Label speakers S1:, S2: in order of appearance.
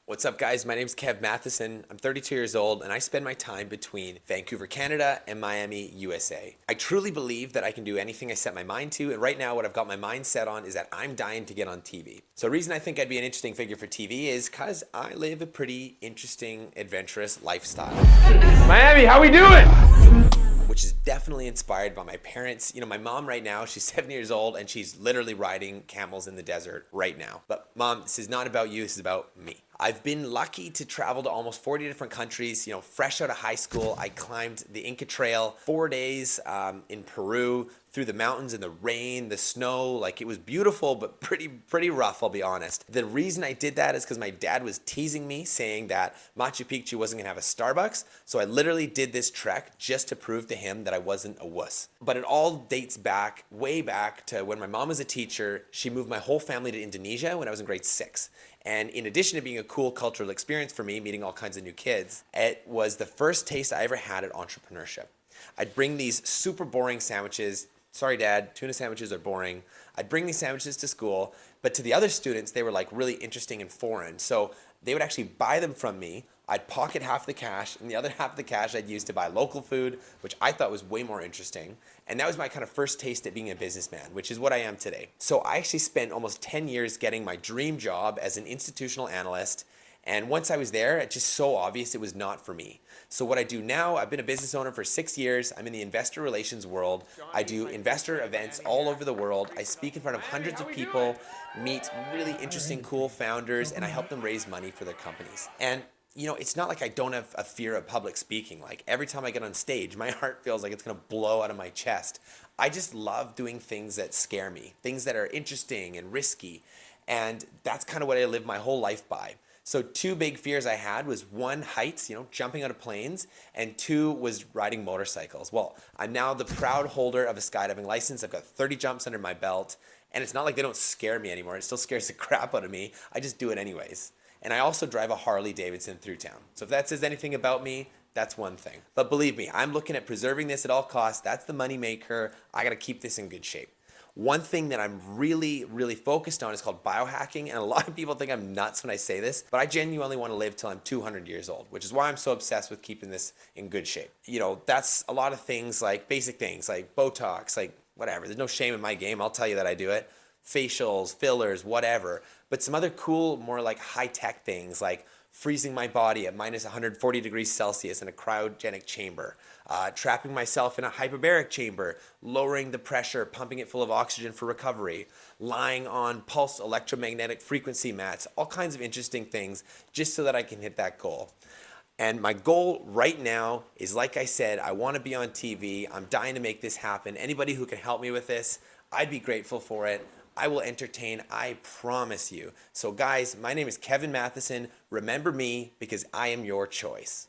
S1: What's up, guys? My name's Kev Matheson. I'm 32 years old, and I spend my time between Vancouver, Canada, and Miami, USA. I truly believe that I can do anything I set my mind to, and right now what I've got my mind set on is that I'm dying to get on TV. So the reason I think I'd be an interesting figure for TV is because I live a pretty interesting, adventurous lifestyle.
S2: Miami, how we doing?
S1: Which is definitely inspired by my parents. You know, my mom right now, she's 70 years old, and she's literally riding camels in the desert right now. But Mom, this is not about you, this is about me. I've been lucky to travel to almost 40 different countries. You know, fresh out of high school, I climbed the Inca Trail 4 days in Peru, through the mountains in the rain, the snow. Like, it was beautiful, but pretty rough, I'll be honest. The reason I did that is because my dad was teasing me, saying that Machu Picchu wasn't gonna have a Starbucks. So I literally did this trek just to prove to him that I wasn't a wuss. But it all dates back, way back to when my mom was a teacher. She moved my whole family to Indonesia when I was in grade 6. And in addition to being a cool cultural experience for me, meeting all kinds of new kids, it was the first taste I ever had at entrepreneurship. I'd bring these super boring sandwiches. Sorry, Dad, tuna sandwiches are boring. I'd bring these sandwiches to school, but to the other students, they were like really interesting and foreign. So they would actually buy them from me. I'd pocket half the cash, and the other half of the cash I'd use to buy local food, which I thought was way more interesting. And that was my kind of first taste at being a businessman, which is what I am today. So I actually spent almost 10 years getting my dream job as an institutional analyst. And once I was there, it's just so obvious it was not for me. So what I do now, I've been a business owner for 6 years. I'm in the investor relations world. I do investor events all over the world. I speak in front of hundreds of people, meet really interesting, cool founders, and I help them raise money for their companies. And you know, it's not like I don't have a fear of public speaking. Like, every time I get on stage, my heart feels like it's gonna blow out of my chest. I just love doing things that scare me, things that are interesting and risky. And that's kind of what I live my whole life by. So 2 big fears I had was 1, heights, you know, jumping out of planes, and 2 was riding motorcycles. Well, I'm now the proud holder of a skydiving license. I've got 30 jumps under my belt, and it's not like they don't scare me anymore. It still scares the crap out of me. I just do it anyways. And I also drive a Harley Davidson through town. So if that says anything about me, that's one thing. But believe me, I'm looking at preserving this at all costs. That's the money maker. I gotta keep this in good shape. One thing that I'm really focused on is called biohacking, and a lot of people think I'm nuts when I say this, but I genuinely want to live till I'm 200 years old, which is why I'm so obsessed with keeping this in good shape. You know, that's a lot of things, like basic things like Botox, like whatever. There's no shame in my game. I'll tell you that I do it. Facials, fillers, whatever. But some other cool, more like high-tech things, like freezing my body at minus 140 degrees Celsius in a cryogenic chamber, trapping myself in a hyperbaric chamber, lowering the pressure, pumping it full of oxygen for recovery, lying on pulsed electromagnetic frequency mats, all kinds of interesting things just so that I can hit that goal. And my goal right now is, like I said, I want to be on TV. I'm dying to make this happen. Anybody who can help me with this, I'd be grateful for it. I will entertain, I promise you. So guys, my name is Kevin Matheson. Remember me, because I am your choice.